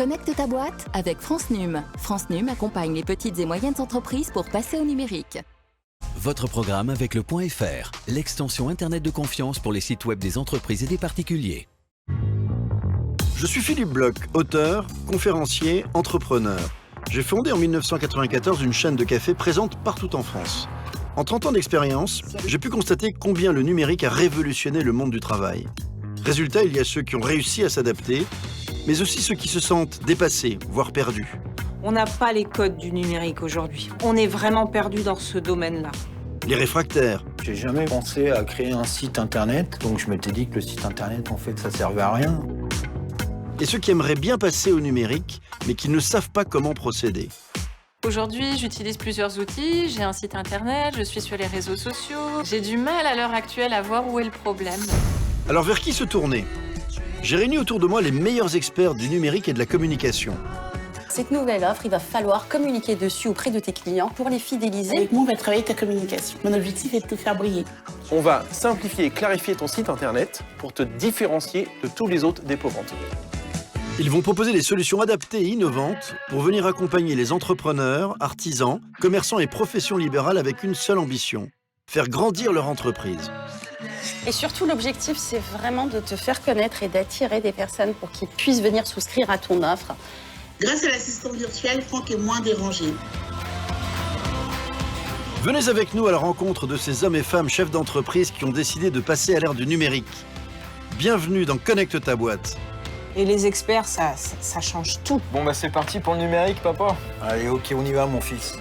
Connecte ta boîte avec France Num. France Num accompagne les petites et moyennes entreprises pour passer au numérique. Votre programme avec le Point .fr, l'extension Internet de confiance pour les sites web des entreprises et des particuliers. Je suis Philippe Bloch, auteur, conférencier, entrepreneur. J'ai fondé en 1994 une chaîne de café présente partout en France. En 30 ans d'expérience, j'ai pu constater combien le numérique a révolutionné le monde du travail. Résultat, il y a ceux qui ont réussi à s'adapter, mais aussi ceux qui se sentent dépassés, voire perdus. On n'a pas les codes du numérique aujourd'hui. On est vraiment perdu dans ce domaine-là. Les réfractaires. J'ai jamais pensé à créer un site internet, donc je m'étais dit que le site internet, en fait, ça servait à rien. Et ceux qui aimeraient bien passer au numérique, mais qui ne savent pas comment procéder. Aujourd'hui, j'utilise plusieurs outils. J'ai un site internet, je suis sur les réseaux sociaux. J'ai du mal à l'heure actuelle à voir où est le problème. Alors vers qui se tourner? J'ai réuni autour de moi les meilleurs experts du numérique et de la communication. Cette nouvelle offre, il va falloir communiquer dessus auprès de tes clients pour les fidéliser. Avec moi, on va travailler ta communication. Mon objectif est de te faire briller. On va simplifier et clarifier ton site internet pour te différencier de tous les autres dépôt-vente. Ils vont proposer des solutions adaptées et innovantes pour venir accompagner les entrepreneurs, artisans, commerçants et professions libérales avec une seule ambition, faire grandir leur entreprise. Et surtout, l'objectif, c'est vraiment de te faire connaître et d'attirer des personnes pour qu'ils puissent venir souscrire à ton offre. Grâce à l'assistant virtuel, Franck est moins dérangé. Venez avec nous à la rencontre de ces hommes et femmes chefs d'entreprise qui ont décidé de passer à l'ère du numérique. Bienvenue dans Connecte ta boîte. Et les experts, ça change tout. Bon bah c'est parti pour le numérique, papa. Allez, ok, on y va, mon fils.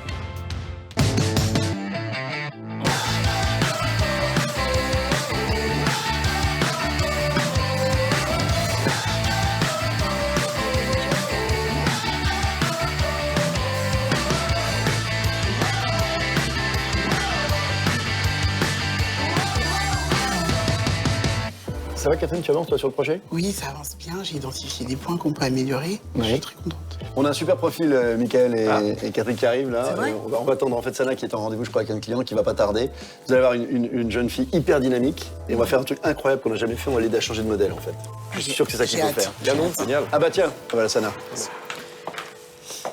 Ça va Catherine, tu avances toi sur le projet? Oui, ça avance bien. J'ai identifié des points qu'on peut améliorer. Je suis très contente. On a un super profil, Mickaël et Catherine qui arrivent là. C'est vrai On va attendre en fait Sana qui est en rendez-vous, je crois, avec un client qui va pas tarder. Vous allez avoir une jeune fille hyper dynamique et on va faire un truc incroyable qu'on n'a jamais fait. On va l'aider à changer de modèle en fait. Je suis sûr que c'est ça qu'il faut faire. Bien non, génial. Ah bah tiens, voilà Sana.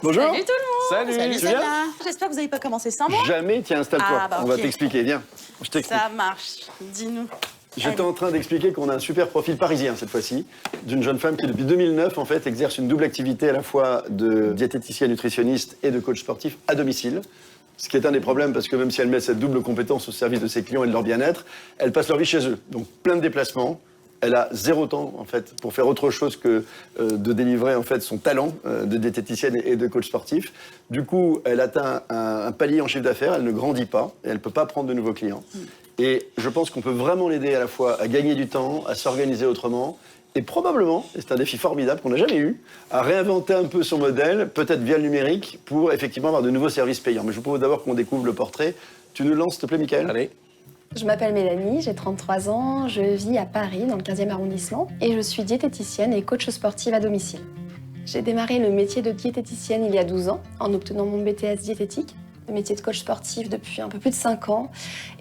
Bonjour. Salut tout le monde. Salut. Tu viens? J'espère que vous n'avez pas commencé sans moi. Jamais, tiens, installe-toi. Ah, bah, On va ok. t'expliquer, viens. Je t'explique. Ça marche. Dis-nous. J'étais en train d'expliquer qu'on a un super profil parisien cette fois-ci, d'une jeune femme qui depuis 2009 en fait exerce une double activité à la fois de diététicienne nutritionniste et de coach sportif à domicile. Ce qui est un des problèmes parce que même si elle met cette double compétence au service de ses clients et de leur bien-être, elle passe leur vie chez eux. Donc plein de déplacements. Elle a zéro temps en fait pour faire autre chose que de délivrer en fait son talent de diététicienne et de coach sportif. Du coup, elle atteint un palier en chiffre d'affaires, elle ne grandit pas et elle peut pas prendre de nouveaux clients. Et je pense qu'on peut vraiment l'aider à la fois à gagner du temps, à s'organiser autrement et probablement, et c'est un défi formidable qu'on n'a jamais eu, à réinventer un peu son modèle, peut-être via le numérique, pour effectivement avoir de nouveaux services payants. Mais je vous propose d'abord qu'on découvre le portrait. Tu nous le lances, s'il te plaît, Mickaël? Allez. Je m'appelle Mélanie, j'ai 33 ans, je vis à Paris, dans le 15e arrondissement, et je suis diététicienne et coach sportive à domicile. J'ai démarré le métier de diététicienne il y a 12 ans, en obtenant mon BTS diététique, le métier de coach sportif depuis un peu plus de 5 ans.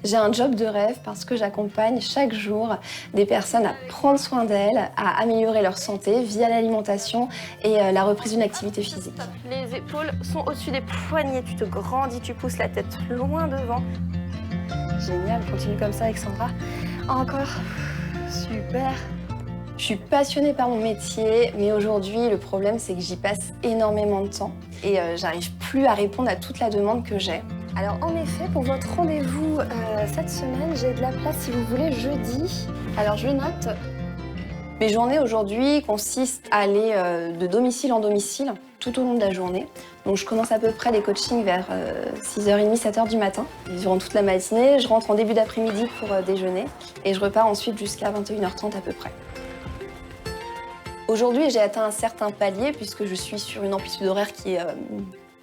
J'ai un job de rêve parce que j'accompagne chaque jour des personnes à prendre soin d'elles, à améliorer leur santé via l'alimentation et la reprise d'une activité physique. Les épaules sont au-dessus des poignets, tu te grandis, tu pousses la tête loin devant. Génial, continue comme ça Alexandra. Encore. Super. Je suis passionnée par mon métier, mais aujourd'hui, le problème, c'est que j'y passe énormément de temps et j'arrive plus à répondre à toute la demande que j'ai. Alors en effet, pour votre rendez-vous cette semaine, j'ai de la place si vous voulez jeudi. Alors je note. Mes journées aujourd'hui consistent à aller de domicile en domicile tout au long de la journée. Donc je commence à peu près les coachings vers 6h30, 7h du matin. Durant toute la matinée, je rentre en début d'après-midi pour déjeuner et je repars ensuite jusqu'à 21h30 à peu près. Aujourd'hui, j'ai atteint un certain palier puisque je suis sur une amplitude horaire qui est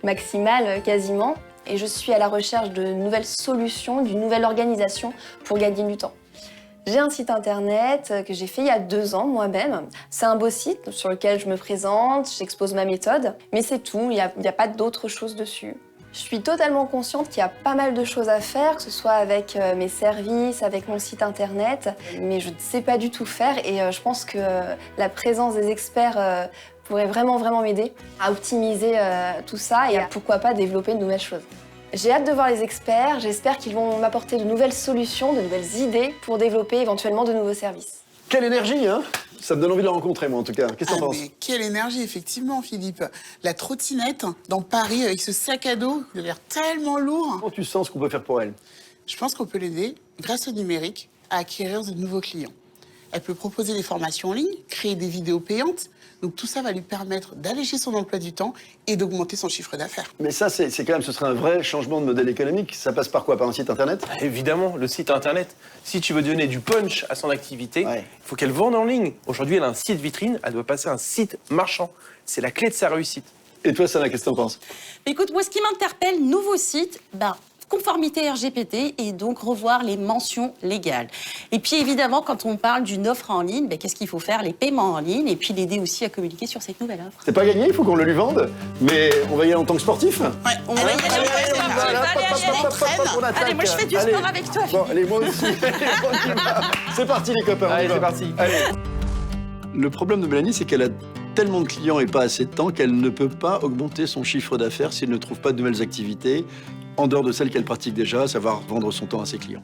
maximale quasiment et je suis à la recherche de nouvelles solutions, d'une nouvelle organisation pour gagner du temps. J'ai un site internet que j'ai fait il y a 2 ans moi-même. C'est un beau site sur lequel je me présente, j'expose ma méthode, mais c'est tout, il n'y a pas d'autre chose dessus. Je suis totalement consciente qu'il y a pas mal de choses à faire, que ce soit avec mes services, avec mon site internet, mais je ne sais pas du tout faire et je pense que la présence des experts pourrait vraiment m'aider à optimiser tout ça et à pourquoi pas développer de nouvelles choses. J'ai hâte de voir les experts, j'espère qu'ils vont m'apporter de nouvelles solutions, de nouvelles idées pour développer éventuellement de nouveaux services. Quelle énergie, hein? Ça me donne envie de la rencontrer, moi, en tout cas. Qu'est-ce que t'en penses? Mais quelle énergie, effectivement, Philippe. La trottinette dans Paris avec ce sac à dos, il a l'air tellement lourd. Comment tu sens ce qu'on peut faire pour elle? Je pense qu'on peut l'aider, grâce au numérique, à acquérir de nouveaux clients. Elle peut proposer des formations en ligne, créer des vidéos payantes. Donc tout ça va lui permettre d'alléger son emploi du temps et d'augmenter son chiffre d'affaires. Mais ça, c'est quand même, ce serait un vrai changement de modèle économique. Ça passe par quoi? Par un site internet? Évidemment, le site internet. Si tu veux donner du punch à son activité, il faut qu'elle vende en ligne. Aujourd'hui, elle a un site vitrine, elle doit passer à un site marchand. C'est la clé de sa réussite. Et toi, Sana, qu'est-ce que t'en penses? Écoute, moi, ce qui m'interpelle, nouveau site, conformité RGPD et donc revoir les mentions légales. Et puis évidemment, quand on parle d'une offre en ligne, qu'est-ce qu'il faut faire? Les paiements en ligne et puis l'aider aussi à communiquer sur cette nouvelle offre. C'est pas gagné, il faut qu'on le lui vende, mais on va y aller en tant que sportif. Ouais, on va y aller en tant que sportif. Allez, moi je fais du sport avec toi. Bon, allez, moi aussi. C'est parti les copains. Allez, c'est parti. Allez. Le problème de Mélanie, c'est qu'elle a tellement de clients et pas assez de temps qu'elle ne peut pas augmenter son chiffre d'affaires si elle ne trouve pas de nouvelles activités en dehors de celles qu'elle pratique déjà, à savoir vendre son temps à ses clients.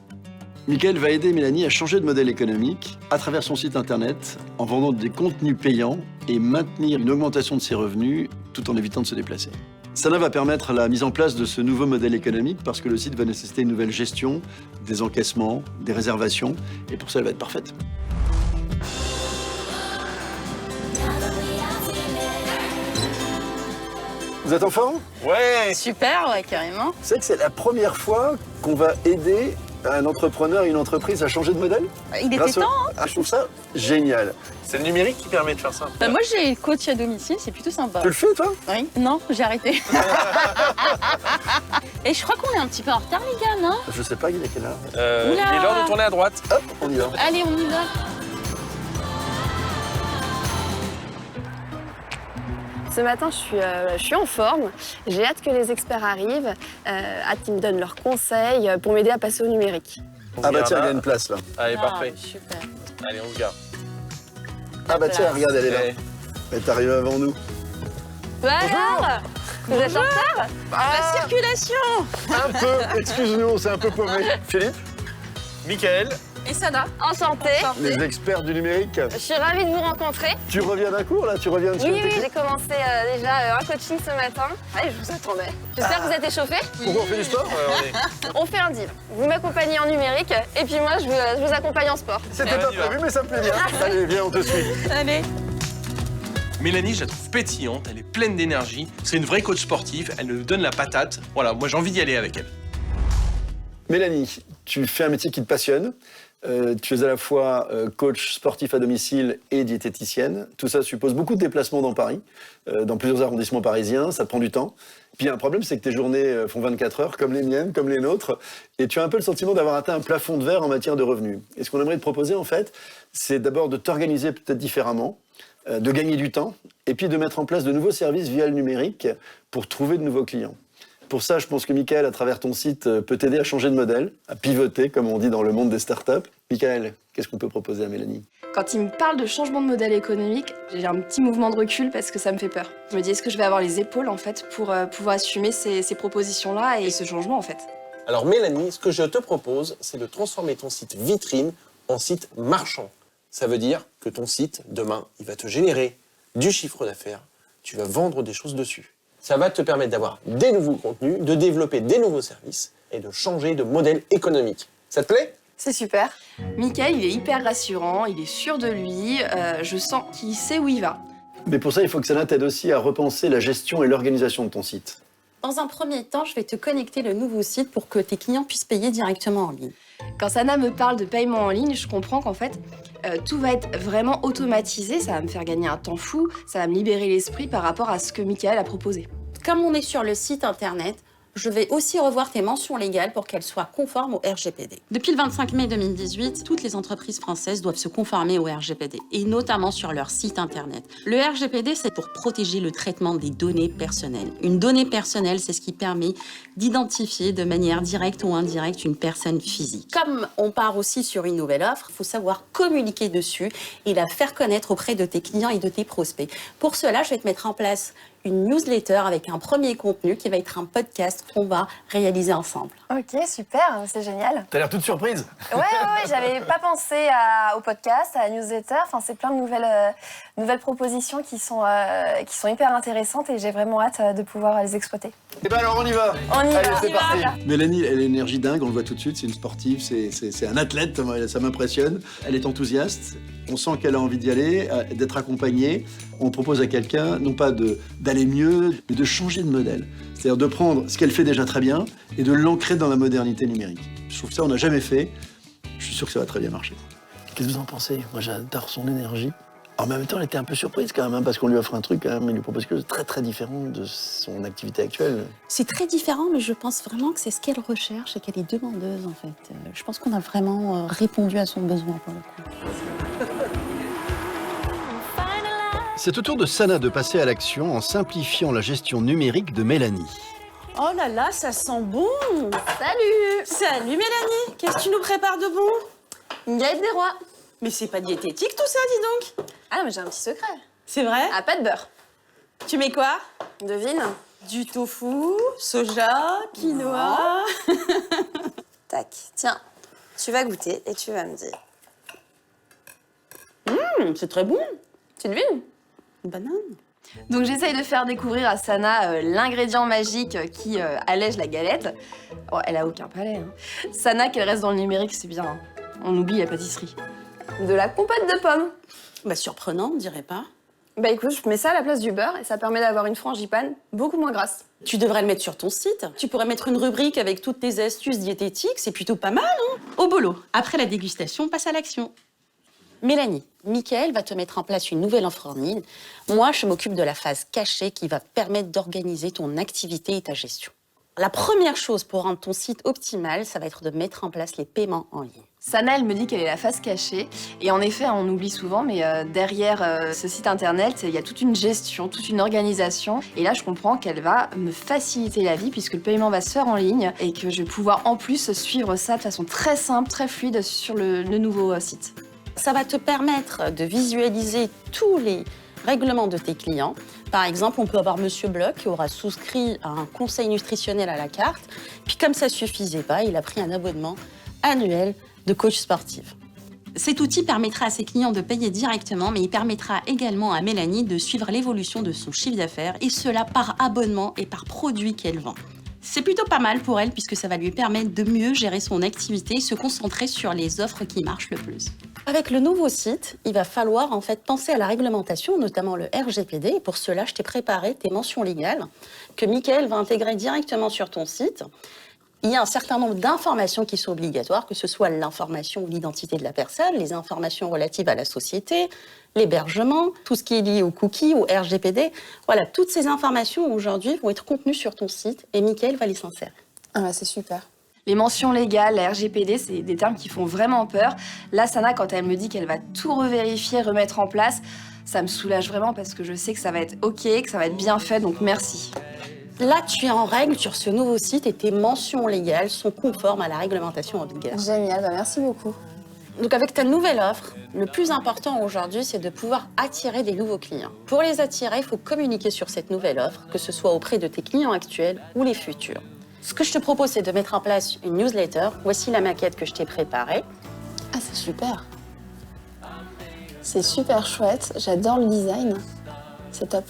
Mickaël va aider Mélanie à changer de modèle économique à travers son site internet en vendant des contenus payants et maintenir une augmentation de ses revenus tout en évitant de se déplacer. Sana va permettre la mise en place de ce nouveau modèle économique parce que le site va nécessiter une nouvelle gestion, des encaissements, des réservations et pour ça elle va être parfaite. Vous êtes en forme? Ouais. Super, ouais, carrément. C'est vrai que c'est la première fois qu'on va aider un entrepreneur et une entreprise à changer de modèle. Il était temps, hein? Ah, je trouve ça génial. C'est le numérique qui permet de faire ça. Moi, j'ai coach à domicile, c'est plutôt sympa. Tu le fais, toi? Oui. Non, j'ai arrêté. Et je crois qu'on est un petit peu en retard, les gars, non? Je sais pas, il est quelle heure? Il est l'heure de tourner à droite. Hop, on y va. Allez, on y va. Ce matin, je suis en forme. J'ai hâte que les experts arrivent, hâte qu'ils me donnent leurs conseils pour m'aider à passer au numérique. Ah bah tiens, il y a une place là. Allez, parfait. Super. Allez, on se garde. Ah bah tiens, regarde, elle est là. Elle est arrivée avant nous. Alors, vous êtes en retard? La circulation. Un peu, excuse-nous, c'est un peu paumé. Philippe? Mickaël? Et Sana. Enchantée. Les experts du numérique. Je suis ravie de vous rencontrer. Tu reviens d'un cours là? Tu reviens de Oui, j'ai commencé déjà un coaching ce matin. Allez, je vous attendais. J'espère que vous êtes échauffés. Pourquoi on fait du sport? On fait un deal. Vous m'accompagnez en numérique et puis moi, je vous accompagne en sport. C'était pas prévu, mais ça me plaît bien. Allez, viens, on te suit. Allez. Mélanie, je la trouve pétillante, elle est pleine d'énergie. C'est une vraie coach sportive, elle nous donne la patate. Voilà, moi j'ai envie d'y aller avec elle. Mélanie, tu fais un métier qui te passionne. Tu es à la fois coach sportif à domicile et diététicienne. Tout ça suppose beaucoup de déplacements dans Paris, dans plusieurs arrondissements parisiens, ça te prend du temps. Puis il y a un problème, c'est que tes journées font 24 heures, comme les miennes, comme les nôtres, et tu as un peu le sentiment d'avoir atteint un plafond de verre en matière de revenus. Et ce qu'on aimerait te proposer, en fait, c'est d'abord de t'organiser peut-être différemment, de gagner du temps, et puis de mettre en place de nouveaux services via le numérique pour trouver de nouveaux clients. Pour ça, je pense que Mickaël, à travers ton site, peut t'aider à changer de modèle, à pivoter, comme on dit dans le monde des startups. Mickaël, qu'est-ce qu'on peut proposer à Mélanie? Quand il me parle de changement de modèle économique, j'ai un petit mouvement de recul parce que ça me fait peur. Je me dis, est-ce que je vais avoir les épaules, en fait, pour pouvoir assumer ces propositions-là et ce changement, en fait? Alors Mélanie, ce que je te propose, c'est de transformer ton site vitrine en site marchand. Ça veut dire que ton site, demain, il va te générer du chiffre d'affaires. Tu vas vendre des choses dessus. Ça va te permettre d'avoir des nouveaux contenus, de développer des nouveaux services et de changer de modèle économique. Ça te plaît? C'est super. Mickaël, il est hyper rassurant, il est sûr de lui, je sens qu'il sait où il va. Mais pour ça, il faut que Sana t'aide aussi à repenser la gestion et l'organisation de ton site. Dans un premier temps, je vais te connecter le nouveau site pour que tes clients puissent payer directement en ligne. Quand Sana me parle de paiement en ligne, je comprends qu'en fait, tout va être vraiment automatisé, ça va me faire gagner un temps fou, ça va me libérer l'esprit par rapport à ce que Mickaël a proposé. Comme on est sur le site internet, Je vais aussi revoir tes mentions légales pour qu'elles soient conformes au RGPD. Depuis le 25 mai 2018, toutes les entreprises françaises doivent se conformer au RGPD, et notamment sur leur site internet. Le RGPD, c'est pour protéger le traitement des données personnelles. Une donnée personnelle, c'est ce qui permet d'identifier de manière directe ou indirecte une personne physique. Comme on part aussi sur une nouvelle offre, il faut savoir communiquer dessus et la faire connaître auprès de tes clients et de tes prospects. Pour cela, je vais te mettre en place une newsletter avec un premier contenu qui va être un podcast qu'on va réaliser ensemble. Ok, super, c'est génial. T'as l'air toute surprise. Ouais, j'avais pas pensé au podcast, à la newsletter. Enfin, c'est plein de nouvelles propositions qui sont hyper intéressantes et j'ai vraiment hâte de pouvoir les exploiter. Et ben alors on y va. On y Allez, va. c'est parti. Mélanie, elle a une énergie dingue, on le voit tout de suite, c'est une sportive, c'est un athlète, ça m'impressionne. Elle est enthousiaste, on sent qu'elle a envie d'y aller, d'être accompagnée. On propose à quelqu'un, non pas d'aller mieux, mais de changer de modèle. C'est-à-dire de prendre ce qu'elle fait déjà très bien et de l'ancrer dans la modernité numérique. Je trouve que ça, on n'a jamais fait. Je suis sûr que ça va très bien marcher. Qu'est-ce que vous en pensez? Moi, j'adore son énergie. En même temps, elle était un peu surprise quand même, hein, parce qu'on lui offre un truc, quand même, il lui propose quelque chose de très très différent de son activité actuelle. C'est très différent, mais je pense vraiment que c'est ce qu'elle recherche et qu'elle est demandeuse, en fait. Je pense qu'on a vraiment répondu à son besoin, pour le coup. C'est au tour de Sana de passer à l'action en simplifiant la gestion numérique de Mélanie. Oh là là, ça sent bon! Salut! Salut Mélanie! Qu'est-ce que tu nous prépares de bon? Une galette des rois. Mais c'est pas diététique tout ça, dis donc! Ah, mais j'ai un petit secret. C'est vrai? Ah, pas de beurre. Tu mets quoi? Devine. Du tofu, soja, quinoa... Tac, tiens, tu vas goûter et tu vas me dire. C'est très bon! Tu devines? Une banane. Donc j'essaye de faire découvrir à Sana l'ingrédient magique qui allège la galette. Oh, elle a aucun palais. Hein. Sana, qu'elle reste dans le numérique, c'est bien. Hein. On oublie la pâtisserie. De la compote de pommes. Bah surprenant, on dirait pas. Bah écoute, je mets ça à la place du beurre et ça permet d'avoir une frangipane beaucoup moins grasse. Tu devrais le mettre sur ton site. Tu pourrais mettre une rubrique avec toutes tes astuces diététiques, c'est plutôt pas mal, hein? Au boulot. Après la dégustation, passe à l'action. Mélanie, Mickaël va te mettre en place une nouvelle offre en ligne. Moi, je m'occupe de la phase cachée qui va permettre d'organiser ton activité et ta gestion. La première chose pour rendre ton site optimal, ça va être de mettre en place les paiements en ligne. Sana, elle me dit qu'elle est la face cachée. Et en effet, on oublie souvent, mais derrière ce site internet, il y a toute une gestion, toute une organisation. Et là, je comprends qu'elle va me faciliter la vie puisque le paiement va se faire en ligne et que je vais pouvoir en plus suivre ça de façon très simple, très fluide sur le nouveau site. Ça va te permettre de visualiser tous les règlements de tes clients. Par exemple, on peut avoir Monsieur Bloch qui aura souscrit à un conseil nutritionnel à la carte. Puis comme ça suffisait pas, il a pris un abonnement annuel de coach sportif. Cet outil permettra à ses clients de payer directement, mais il permettra également à Mélanie de suivre l'évolution de son chiffre d'affaires, et cela par abonnement et par produit qu'elle vend. C'est plutôt pas mal pour elle puisque ça va lui permettre de mieux gérer son activité et se concentrer sur les offres qui marchent le plus. Avec le nouveau site, il va falloir en fait penser à la réglementation, notamment le RGPD. Et pour cela, je t'ai préparé tes mentions légales que Mickaël va intégrer directement sur ton site. Il y a un certain nombre d'informations qui sont obligatoires, que ce soit l'information ou l'identité de la personne, les informations relatives à la société, l'hébergement, tout ce qui est lié aux cookies, au RGPD. Voilà, toutes ces informations aujourd'hui vont être contenues sur ton site et Mickaël va les insérer. Ah bah c'est super. Les mentions légales, la RGPD, c'est des termes qui font vraiment peur. Là, Sana, quand elle me dit qu'elle va tout revérifier, remettre en place, ça me soulage vraiment parce que je sais que ça va être OK, que ça va être bien fait, donc merci. Là, tu es en règle sur ce nouveau site et tes mentions légales sont conformes à la réglementation en vigueur. Génial, bah merci beaucoup. Donc avec ta nouvelle offre, le plus important aujourd'hui, c'est de pouvoir attirer des nouveaux clients. Pour les attirer, il faut communiquer sur cette nouvelle offre, que ce soit auprès de tes clients actuels ou les futurs. Ce que je te propose, c'est de mettre en place une newsletter. Voici la maquette que je t'ai préparée. Ah, c'est super. C'est super chouette, j'adore le design. C'est top.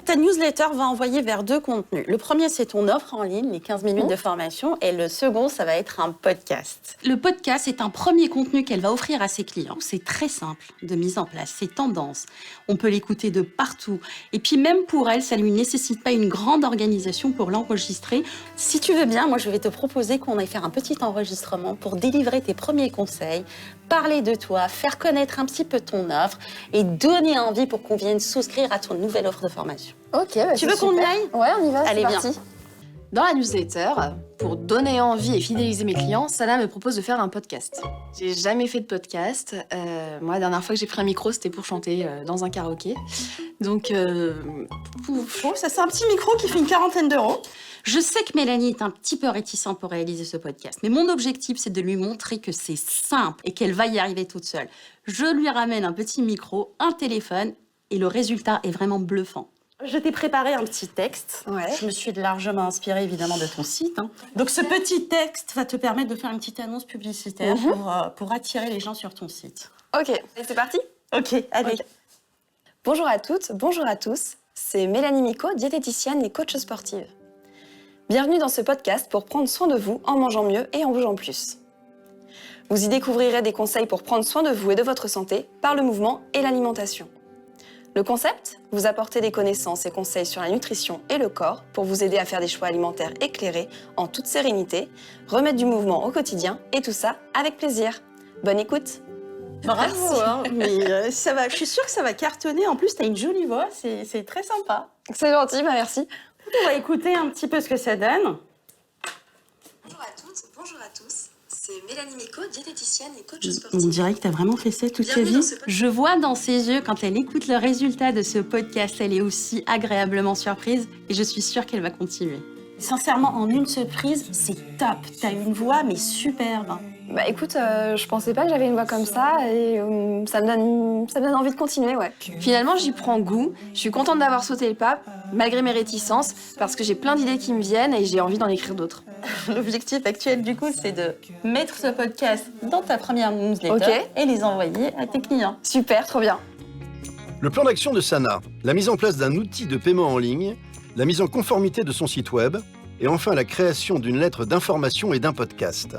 Ta newsletter va envoyer vers deux contenus. Le premier, c'est ton offre en ligne, les 15 minutes de formation. Et le second, ça va être un podcast. Le podcast est un premier contenu qu'elle va offrir à ses clients. C'est très simple de mise en place, c'est tendance. On peut l'écouter de partout. Et puis même pour elle, ça ne lui nécessite pas une grande organisation pour l'enregistrer. Si tu veux bien, moi, je vais te proposer qu'on aille faire un petit enregistrement pour délivrer tes premiers conseils, parler de toi, faire connaître un petit peu ton offre et donner envie pour qu'on vienne souscrire à ton nouvelle offre de formation. Ok, bah tu veux qu'on y aille? Ouais, on y va, Allez, c'est parti. Dans la newsletter, pour donner envie et fidéliser mes clients, Sana me propose de faire un podcast. J'ai jamais fait de podcast. Moi, la dernière fois que j'ai pris un micro, c'était pour chanter dans un karaoké. Donc, ça c'est un petit micro qui fait une 40aine d'euros. Je sais que Mélanie est un petit peu réticente pour réaliser ce podcast, mais mon objectif, c'est de lui montrer que c'est simple et qu'elle va y arriver toute seule. Je lui ramène un petit micro, un téléphone, et le résultat est vraiment bluffant. Je t'ai préparé un petit texte. Ouais. Je me suis largement inspirée, évidemment, de ton site. Donc, ce petit texte va te permettre de faire une petite annonce publicitaire pour attirer les gens sur ton site. Ok, et c'est parti? Ok, allez. Okay. Bonjour à toutes, bonjour à tous. C'est Mélanie Micot, diététicienne et coach sportive. Bienvenue dans ce podcast pour prendre soin de vous en mangeant mieux et en bougeant plus. Vous y découvrirez des conseils pour prendre soin de vous et de votre santé par le mouvement et l'alimentation. Le concept ? Vous apporter des connaissances et conseils sur la nutrition et le corps pour vous aider à faire des choix alimentaires éclairés en toute sérénité, remettre du mouvement au quotidien et tout ça avec plaisir. Bonne écoute. Bravo, hein, mais ça va, je suis sûre que ça va cartonner. En plus, tu as une jolie voix, c'est très sympa. C'est gentil, merci. On va écouter un petit peu ce que ça donne. Bonjour à toutes, bonjour à tous. C'est Mélanie Micot, diététicienne et coach sportive. On dirait que tu as vraiment fait ça toute ta vie. Je vois dans ses yeux, quand elle écoute le résultat de ce podcast, elle est aussi agréablement surprise et je suis sûre qu'elle va continuer. Sincèrement, en une seule prise, c'est top. Tu as une voix, mais superbe. Bah écoute, je pensais pas que j'avais une voix comme ça et ça me donne envie de continuer, ouais. Finalement, j'y prends goût. Je suis contente d'avoir sauté le pas, malgré mes réticences, parce que j'ai plein d'idées qui me viennent et j'ai envie d'en écrire d'autres. L'objectif actuel, du coup, c'est de mettre ce podcast dans ta première newsletter et les envoyer à tes clients. Super, trop bien. Le plan d'action de Sana, la mise en place d'un outil de paiement en ligne, la mise en conformité de son site web et enfin la création d'une lettre d'information et d'un podcast.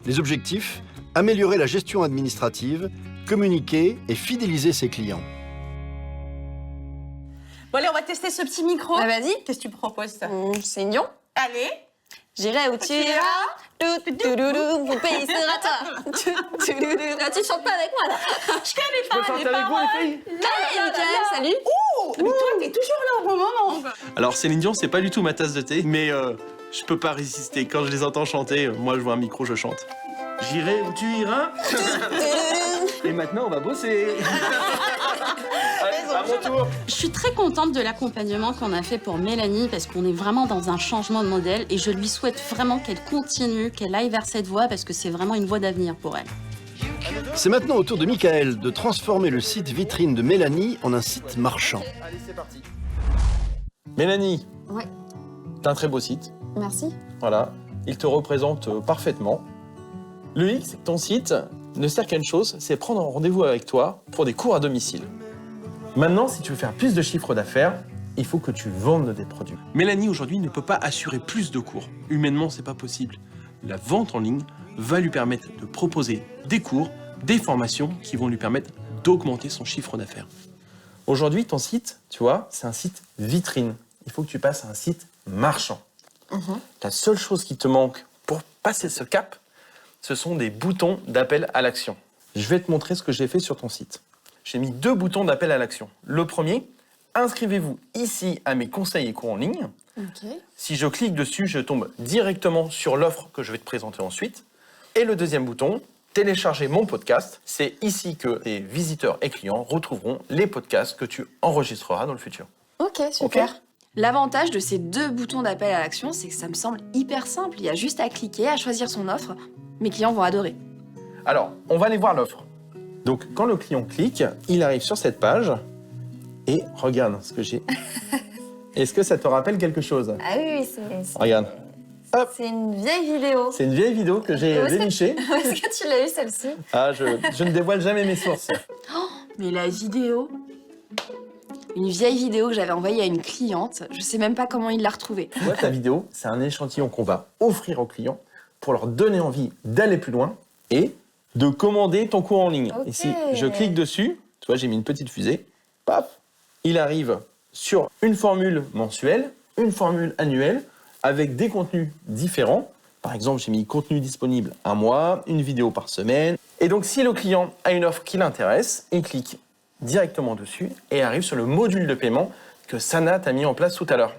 Les objectifs : améliorer la gestion administrative, communiquer et fidéliser ses clients. Bon allez, on va tester ce petit micro. Ah, vas-y. Qu'est-ce que tu proposes ça? C'est mignon. Allez. J'irai où tu iras. Mon pays sera toi. Tu chantes pas avec moi là. Je connais pas les paroles. Hey, Mickaël, salut. Mais toi, t'es toujours là au bon moment. Alors Céline Dion, c'est pas du tout ma tasse de thé, mais je peux pas résister. Quand je les entends chanter, moi je vois un micro, je chante. J'irai où tu iras. Et maintenant, on va bosser. Allez, à mon tour. Je suis très contente de l'accompagnement qu'on a fait pour Mélanie parce qu'on est vraiment dans un changement de modèle et je lui souhaite vraiment qu'elle continue, qu'elle aille vers cette voie parce que c'est vraiment une voie d'avenir pour elle. C'est maintenant au tour de Michael de transformer le site vitrine de Mélanie en un site marchand. Allez, c'est parti. Mélanie, Ouais, t'as un très beau site. merci. Voilà, il te représente parfaitement. Le hic, c'est que ton site ne sert qu'à une chose, c'est prendre un rendez-vous avec toi pour des cours à domicile. Maintenant, si tu veux faire plus de chiffre d'affaires, il faut que tu vendes des produits. Mélanie, aujourd'hui, ne peut pas assurer plus de cours. Humainement, c'est pas possible. La vente en ligne va lui permettre de proposer des cours, des formations qui vont lui permettre d'augmenter son chiffre d'affaires. Aujourd'hui, ton site, tu vois, c'est un site vitrine. Il faut que tu passes à un site marchand. La seule chose qui te manque pour passer ce cap, ce sont des boutons d'appel à l'action. Je vais te montrer ce que j'ai fait sur ton site. J'ai mis 2 boutons d'appel à l'action. Le premier, inscrivez-vous ici à mes conseils et cours en ligne. Si je clique dessus, je tombe directement sur l'offre que je vais te présenter ensuite. Et le deuxième bouton, télécharger mon podcast. C'est ici que tes visiteurs et clients retrouveront les podcasts que tu enregistreras dans le futur. Ok, super. Ok. L'avantage de ces 2 boutons d'appel à l'action, c'est que ça me semble hyper simple. Il y a juste à cliquer, à choisir son offre. Mes clients vont adorer. Alors, on va aller voir l'offre. Donc, quand le client clique, il arrive sur cette page et regarde ce que j'ai. Est-ce que ça te rappelle quelque chose? Ah oui, c'est... Regarde. Hop. C'est une vieille vidéo. C'est une vieille vidéo que j'ai dénichée. Où est-ce que tu l'as eu, celle-ci? Ah, je ne dévoile jamais mes sources. Mais la vidéo... Une vieille vidéo que j'avais envoyée à une cliente, je sais même pas comment il l'a retrouvée. Tu vois, ta vidéo, c'est un échantillon qu'on va offrir aux clients pour leur donner envie d'aller plus loin et de commander ton cours en ligne. Ok. Et si je clique dessus, tu vois, j'ai mis une petite fusée, paf, il arrive sur une formule mensuelle, une formule annuelle, avec des contenus différents. Par exemple, j'ai mis contenu disponible 1 mois, une vidéo par semaine. Et donc, si le client a une offre qui l'intéresse, il clique directement dessus et arrive sur le module de paiement que Sana t'a mis en place tout à l'heure.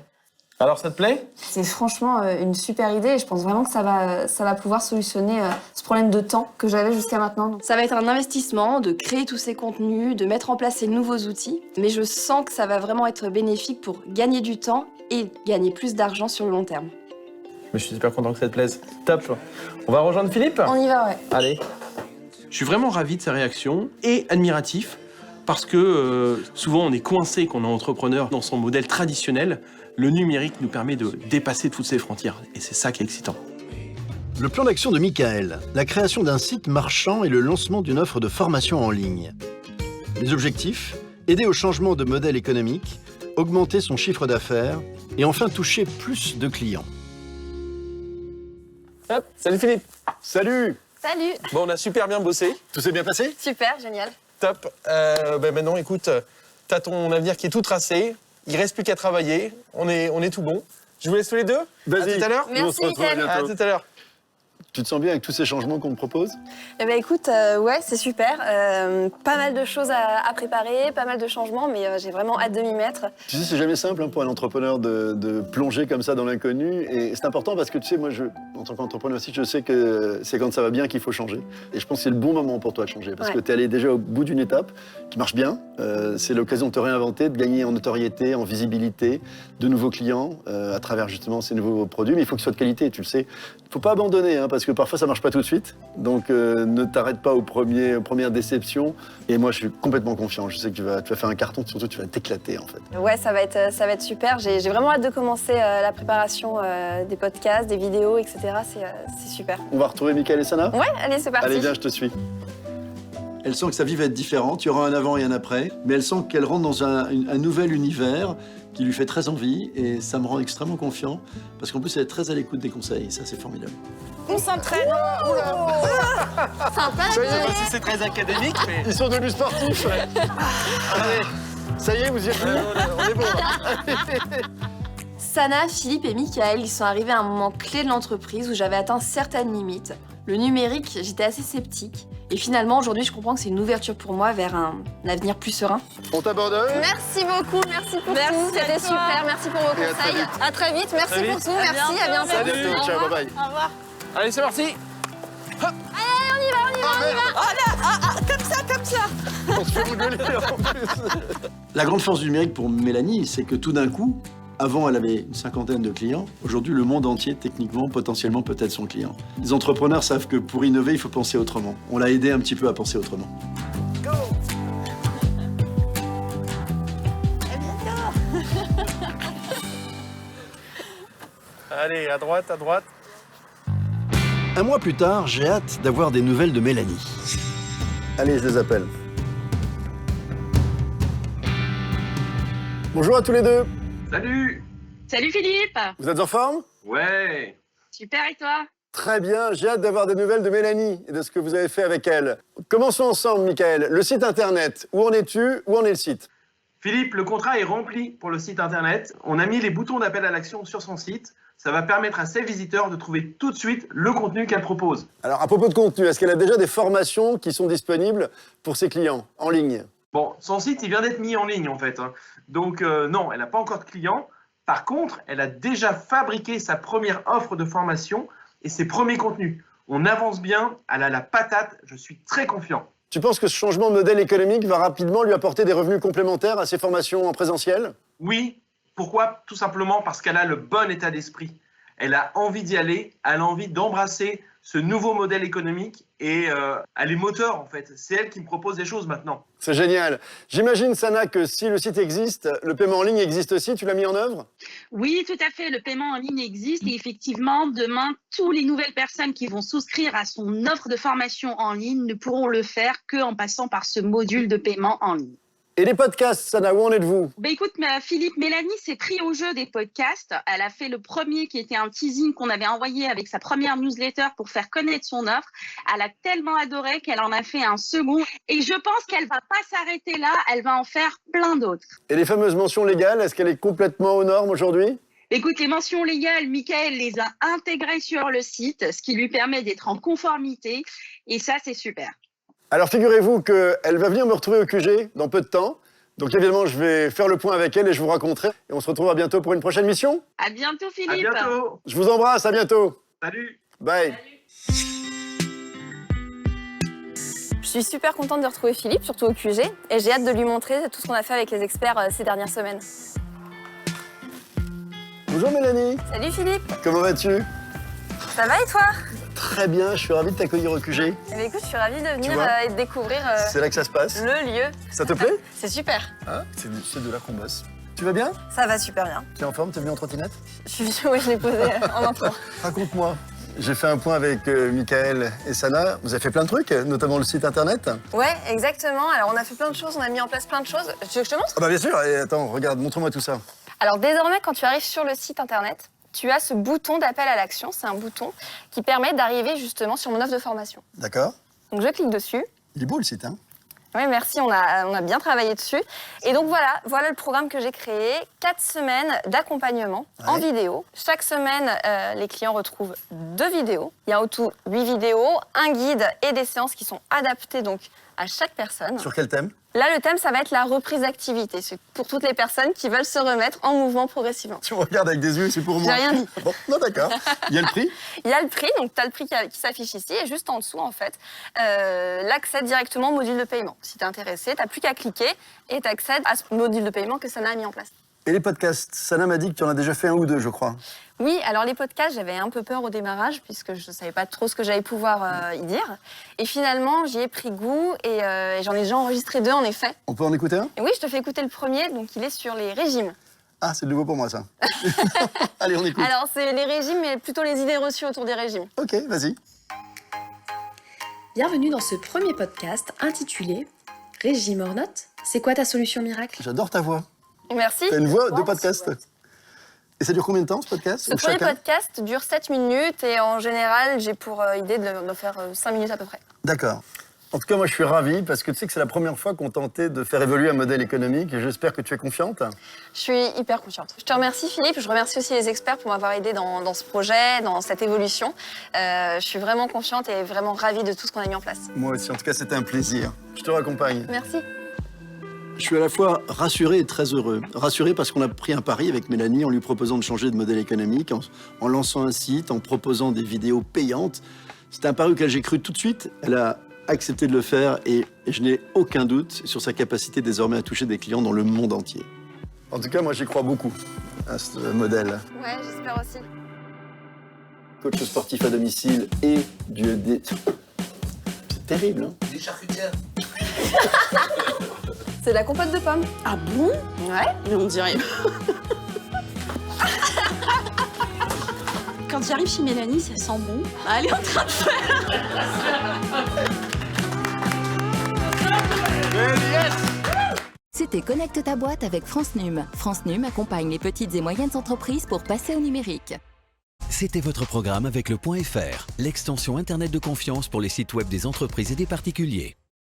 Alors, ça te plaît? C'est franchement une super idée et je pense vraiment que ça va pouvoir solutionner ce problème de temps que j'avais jusqu'à maintenant. Ça va être un investissement de créer tous ces contenus, de mettre en place ces nouveaux outils, mais je sens que ça va vraiment être bénéfique pour gagner du temps et gagner plus d'argent sur le long terme. Mais je suis super content que ça te plaise. Top. On va rejoindre Philippe? On y va, ouais. Allez. Je suis vraiment ravi de sa réaction et admiratif parce que souvent on est coincé quand on est entrepreneur dans son modèle traditionnel. Le numérique nous permet de dépasser toutes ces frontières et c'est ça qui est excitant. Le plan d'action de Michael, la création d'un site marchand et le lancement d'une offre de formation en ligne. Les objectifs, aider au changement de modèle économique, augmenter son chiffre d'affaires et enfin toucher plus de clients. Hop, salut Philippe. Salut. Salut. Bon, on a super bien bossé. Tout s'est bien passé? Super, génial. Top. Maintenant, écoute, t'as ton avenir qui est tout tracé. Il reste plus qu'à travailler. On est tout bon. Je vous laisse tous les deux. Vas-y. À tout à l'heure. Merci, Michael. À tout à l'heure. Tu te sens bien avec tous ces changements qu'on te propose? Eh ben écoute, ouais, c'est super. Pas mal de choses à préparer, pas mal de changements, mais j'ai vraiment hâte de m'y mettre. Tu sais, c'est jamais simple pour un entrepreneur de plonger comme ça dans l'inconnu. Et c'est important parce que tu sais, moi, en tant qu'entrepreneur aussi, je sais que c'est quand ça va bien qu'il faut changer. Et je pense que c'est le bon moment pour toi de changer parce que tu es allé déjà au bout d'une étape qui marche bien. C'est l'occasion de te réinventer, de gagner en notoriété, en visibilité, de nouveaux clients à travers justement ces nouveaux produits. Mais il faut qu'ils soient de qualité, tu le sais. Il ne faut pas abandonner parce que parfois ça marche pas tout de suite. Donc ne t'arrête pas aux premières déceptions. Et moi, je suis complètement confiant. Je sais que tu vas faire un carton, surtout tu vas t'éclater en fait. Ouais, ça va être super. J'ai vraiment hâte de commencer la préparation des podcasts, des vidéos, etc. C'est super. On va retrouver Michael et Sana? Ouais, allez, c'est parti. Allez, viens, je te suis. Elle sent que sa vie va être différente, il y aura un avant et un après, mais elle sent qu'elle rentre dans un nouvel univers qui lui fait très envie et ça me rend extrêmement confiant parce qu'en plus elle est très à l'écoute des conseils et ça c'est formidable. On s'entraîne. Sympa. Ça y est, c'est très académique, mais... Ils sont devenus sportifs. Allez, ça y est, vous y êtes venus? On est bon là. Sana, Philippe et Michael, ils sont arrivés à un moment clé de l'entreprise où j'avais atteint certaines limites. Le numérique, j'étais assez sceptique. Et finalement, aujourd'hui, je comprends que c'est une ouverture pour moi vers un avenir plus serein. On t'abandonne? Merci beaucoup, merci pour tout. C'était super, merci pour vos conseils. À très vite, merci pour tout, merci, à bientôt. Salut, ciao, bye bye. Au revoir. Allez, c'est parti. Allez, on y va. Comme ça. On se fait engueuler en plus. La grande force du numérique pour Mélanie, c'est que tout d'un coup, avant elle avait une cinquantaine de clients, aujourd'hui le monde entier, techniquement, potentiellement peut être son client. Les entrepreneurs savent que pour innover, il faut penser autrement. On l'a aidé un petit peu à penser autrement. Go. À bientôt. Allez, à droite, à droite. Un mois plus tard, j'ai hâte d'avoir des nouvelles de Mélanie. Allez, je les appelle. Bonjour à tous les deux. Salut! Salut Philippe! Vous êtes en forme? Ouais! Super, et toi? Très bien, j'ai hâte d'avoir des nouvelles de Mélanie et de ce que vous avez fait avec elle. Commençons ensemble, Michael. Le site internet, où en es-tu? Où en est le site? Philippe, le contrat est rempli pour le site internet. On a mis les boutons d'appel à l'action sur son site. Ça va permettre à ses visiteurs de trouver tout de suite le contenu qu'elle propose. Alors, à propos de contenu, est-ce qu'elle a déjà des formations qui sont disponibles pour ses clients en ligne? Bon, son site, il vient d'être mis en ligne, en fait. Donc, non, elle n'a pas encore de clients. Par contre, elle a déjà fabriqué sa première offre de formation et ses premiers contenus. On avance bien, elle a la patate, je suis très confiant. Tu penses que ce changement de modèle économique va rapidement lui apporter des revenus complémentaires à ses formations en présentiel? Oui. Pourquoi? Tout simplement parce qu'elle a le bon état d'esprit. Elle a envie d'y aller, elle a envie d'embrasser ce nouveau modèle économique et elle est moteur en fait. C'est elle qui me propose des choses maintenant. C'est génial. J'imagine, Sana, que si le site existe, le paiement en ligne existe aussi. Tu l'as mis en œuvre? Oui, tout à fait. Le paiement en ligne existe et effectivement, demain, toutes les nouvelles personnes qui vont souscrire à son offre de formation en ligne ne pourront le faire qu'en passant par ce module de paiement en ligne. Et les podcasts, Sana, où en êtes-vous? Écoute, Philippe, Mélanie s'est pris au jeu des podcasts. Elle a fait le premier qui était un teasing qu'on avait envoyé avec sa première newsletter pour faire connaître son offre. Elle a tellement adoré qu'elle en a fait un second. Et je pense qu'elle va pas s'arrêter là, elle va en faire plein d'autres. Et les fameuses mentions légales, est-ce qu'elle est complètement aux normes aujourd'hui? Écoute, les mentions légales, Michael les a intégrées sur le site, ce qui lui permet d'être en conformité. Et ça, c'est super. Alors figurez-vous qu'elle va venir me retrouver au QG dans peu de temps. Donc évidemment, je vais faire le point avec elle et je vous raconterai. Et on se retrouvera bientôt pour une prochaine mission. À bientôt, Philippe. À bientôt. Je vous embrasse, à bientôt. Salut. Bye. Je suis super contente de retrouver Philippe, surtout au QG, et j'ai hâte de lui montrer tout ce qu'on a fait avec les experts ces dernières semaines. Bonjour Mélanie. Salut Philippe. Comment vas-tu? Ça va et toi? Très bien, je suis ravi de t'accueillir au QG. Eh bien, écoute, je suis ravie de venir et de découvrir c'est là que ça se passe. le lieu. Ça te plaît? C'est super. Ah, c'est de là qu'on bosse. Tu vas bien? Ça va super bien. Tu es en forme? T'es venu en trottinette? Oui, je l'ai posé en entrant. Raconte-moi. J'ai fait un point avec Michael et Sana. Vous avez fait plein de trucs, notamment le site internet. Ouais, exactement. Alors, on a fait plein de choses, on a mis en place plein de choses. Tu veux que je te montre? Ah bah bien sûr. Et attends, regarde, montre-moi tout ça. Alors, désormais, quand tu arrives sur le site internet, tu as ce bouton d'appel à l'action. C'est un bouton qui permet d'arriver justement sur mon offre de formation. D'accord. Donc, je clique dessus. Il est beau le site, hein? Oui, merci, on a bien travaillé dessus. Et donc voilà le programme que j'ai créé. 4 semaines d'accompagnement en vidéo. Chaque semaine, les clients retrouvent 2 vidéos. Il y a au tout 8 vidéos, un guide et des séances qui sont adaptées donc à chaque personne. Sur quel thème? Là, le thème, ça va être la reprise d'activité. C'est pour toutes les personnes qui veulent se remettre en mouvement progressivement. Tu me regardes avec des yeux, c'est pour moi. J'ai rien dit. Bon, non, d'accord. Il y a le prix? Il y a le prix, donc tu as le prix qui s'affiche ici, et juste en dessous, en fait, l'accès directement au module de paiement. Si tu es intéressé, tu n'as plus qu'à cliquer et tu accèdes à ce module de paiement que Sana a mis en place. Et les podcasts? Sana m'a dit que tu en as déjà fait 1 ou 2, je crois. Oui, alors les podcasts, j'avais un peu peur au démarrage, puisque je ne savais pas trop ce que j'allais pouvoir y dire. Et finalement, j'y ai pris goût, et j'en ai déjà enregistré 2, en effet. On peut en écouter un? Et oui, je te fais écouter le premier, donc il est sur les régimes. Ah, c'est nouveau pour moi, ça. Allez, on écoute. Alors, c'est les régimes, mais plutôt les idées reçues autour des régimes. Ok, vas-y. Bienvenue dans ce premier podcast intitulé « Régime hors note, c'est quoi ta solution miracle ?» J'adore ta voix. Merci. T'as une voix de podcast. Et ça dure combien de temps, ce podcast? Ce premier podcast dure 7 minutes et en général, j'ai pour idée de faire 5 minutes à peu près. D'accord. En tout cas, moi, je suis ravi parce que tu sais que c'est la première fois qu'on tentait de faire évoluer un modèle économique et j'espère que tu es confiante. Je suis hyper confiante. Je te remercie, Philippe. Je remercie aussi les experts pour m'avoir aidé dans ce projet, dans cette évolution. Je suis vraiment confiante et vraiment ravie de tout ce qu'on a mis en place. Moi aussi. En tout cas, c'était un plaisir. Je te raccompagne. Merci. Je suis à la fois rassuré et très heureux. Rassuré parce qu'on a pris un pari avec Mélanie en lui proposant de changer de modèle économique, en lançant un site, en proposant des vidéos payantes. C'était un pari auquel j'ai cru tout de suite. Elle a accepté de le faire et je n'ai aucun doute sur sa capacité désormais à toucher des clients dans le monde entier. En tout cas, moi, j'y crois beaucoup à ce modèle. Ouais, j'espère aussi. Coach sportif à domicile et des... C'est terrible, hein? Des charcutières. C'est la compote de pommes. Ah bon? Ouais. Mais on dirait... Quand j'arrive chez Mélanie, ça sent bon. Elle est en train de faire... C'était Connecte ta boîte avec France Num. France Num accompagne les petites et moyennes entreprises pour passer au numérique. C'était votre programme avec le .fr, l'extension Internet de confiance pour les sites web des entreprises et des particuliers.